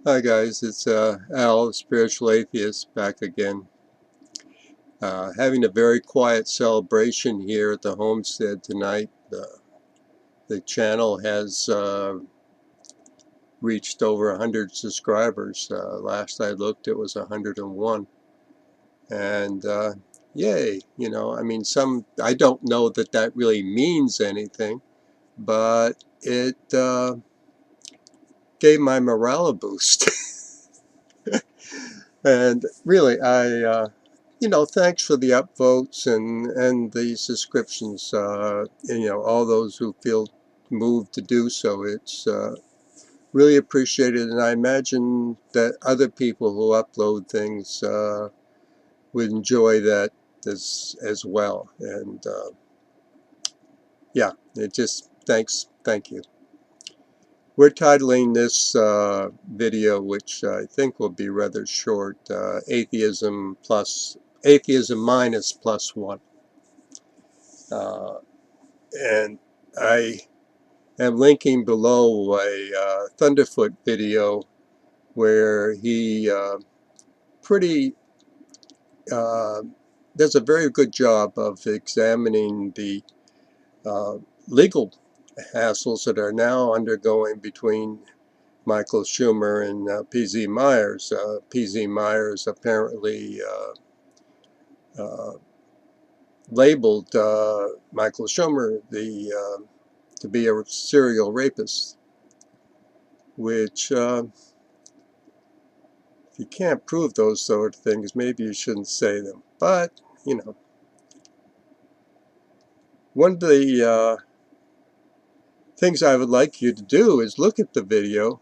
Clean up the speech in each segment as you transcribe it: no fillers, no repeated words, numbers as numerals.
Hi guys, it's Al, Spiritual Atheist, back again. Having a very quiet celebration here at the homestead tonight. The channel has reached over 100 subscribers. Last I looked it was 101. And yay, I mean, I don't know that that really means anything, but it gave my morale a boost. And really, thanks for the upvotes and the subscriptions. All those who feel moved to do so. It's really appreciated, and I imagine that other people who upload things would enjoy that as well. And yeah, it just thank you. We're titling this video, which I think will be rather short, Atheism minus plus one. And I am linking below a Thunderfoot video where he pretty does a very good job of examining the legal hassles that are now undergoing between Michael Schumer and P.Z. Myers. P.Z. Myers apparently labeled Michael Schumer to be a serial rapist, which if you can't prove those sort of things, maybe you shouldn't say them. But, one of the things I would like you to do is look at the video,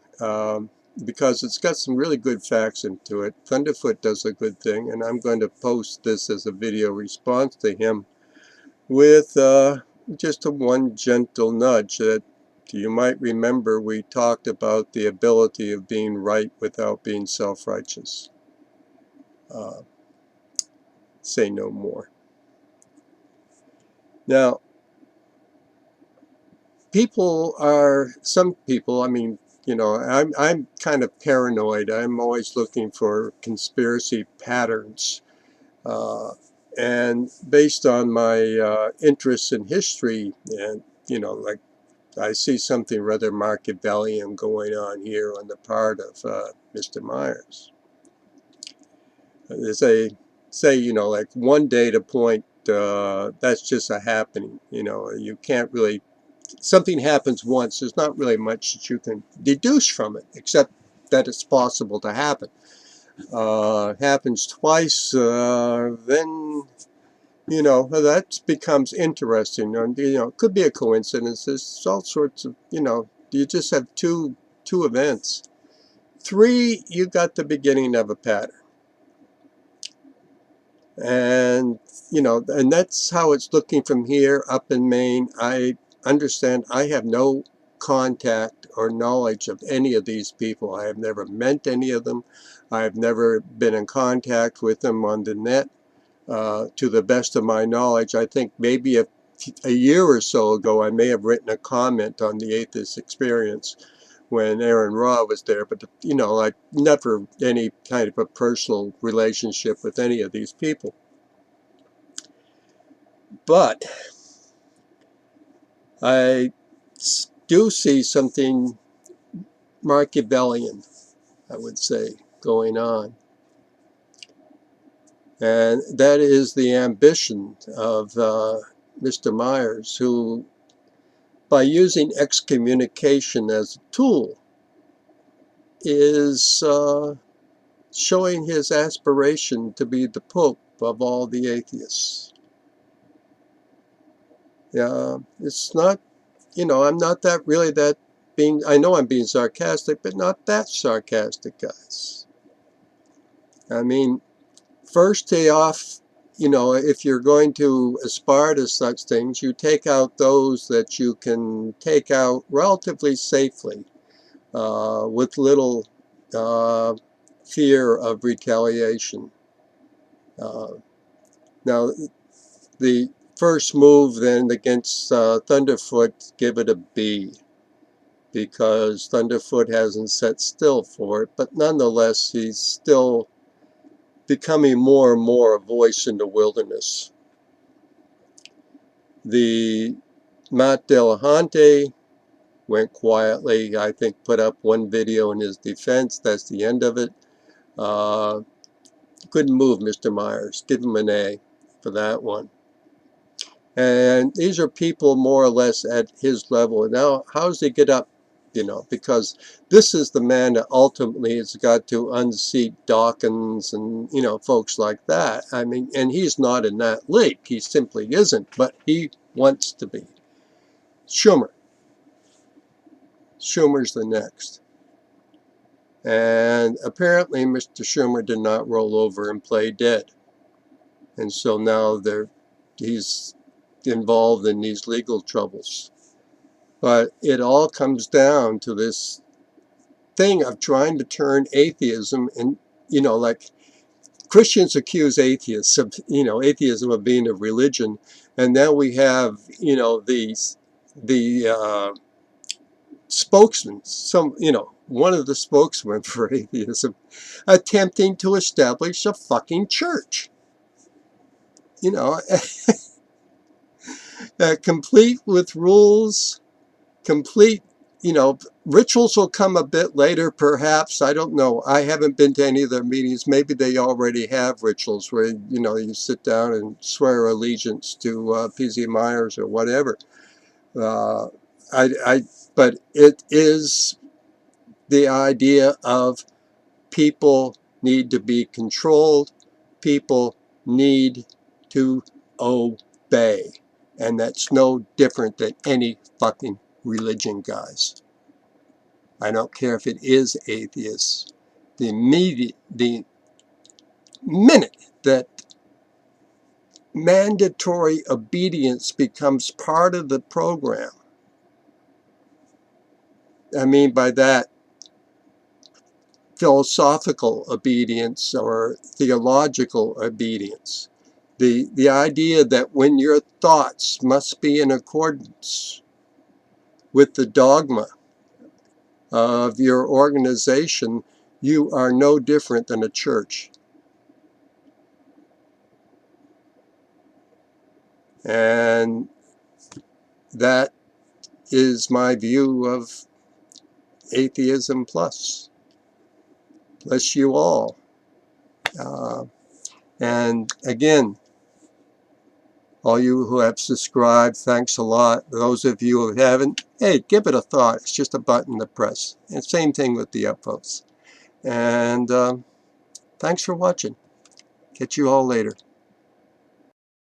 because it's got some really good facts into it. Thunderfoot does a good thing, and I'm going to post this as a video response to him with just one gentle nudge that you might remember we talked about the ability of being right without being self-righteous. Say no more. Now, some people, I mean, I'm kind of paranoid. I'm always looking for conspiracy patterns. And based on my interest in history, and, like I see something rather Machiavellian going on here on the part of Mr. Myers. There's like one data point, that's just a happening. You can't really, something happens once, there's not really much that you can deduce from it, except that it's possible to happen. Happens twice, then, that becomes interesting. And, it could be a coincidence. There's all sorts of, you just have two events. Three, you got the beginning of a pattern. And, and that's how it's looking from here up in Maine. I understand I have no contact or knowledge of any of these people. I have never met any of them. I have never been in contact with them on the net. To the best of my knowledge, I think maybe a year or so ago, I may have written a comment on the Atheist Experience when Aaron Ra was there, but, like never any kind of a personal relationship with any of these people. But I do see something Machiavellian, I would say, going on. And that is the ambition of Mr. Myers, who, by using excommunication as a tool, is showing his aspiration to be the Pope of all the atheists. It's not, I'm not I know I'm being sarcastic, but not that sarcastic, guys. I mean, first off, if you're going to aspire to such things, you take out those that you can take out relatively safely, with little fear of retaliation. Now, the first move then against Thunderfoot, give it a B. because Thunderfoot hasn't sat still for it, but nonetheless he's still becoming more and more a voice in the wilderness. The Matt Dillahunty went quietly, I think put up one video in his defense, that's the end of it. Good move, Mr. Myers, give him an A for that one. And these are people more or less at his level. Now, how does he get up? You know, because this is the man that ultimately has got to unseat Dawkins and, you know, folks like that. I mean, and he's not in that league. He simply isn't, but he wants to be. Schumer. Schumer's the next. And apparently Mr. Schumer did not roll over and play dead. And so now he's involved in these legal troubles. But it all comes down to this thing of trying to turn atheism, and, you know, like Christians accuse atheists of, you know, atheism of being a religion. And now we have, you know, the spokesman, one of the spokesmen for atheism, attempting to establish a fucking church. You know, complete with rules, complete, you know, rituals will come a bit later, perhaps. I don't know. I haven't been to any of their meetings. Maybe they already have rituals where, you know, you sit down and swear allegiance to P.Z. Myers or whatever. But it is the idea of people need to be controlled. People need to obey. And that's no different than any fucking religion, guys. I don't care if it is atheists. The minute that mandatory obedience becomes part of the program, I mean by that philosophical obedience or theological obedience, the idea that when your thoughts must be in accordance with the dogma of your organization, you are no different than a church. And that is my view of Atheism Plus. Bless you all. And again, all you who have subscribed, thanks a lot. Those of you who haven't, hey, give it a thought. It's just a button to press. And same thing with the upvotes. And thanks for watching. Catch you all later.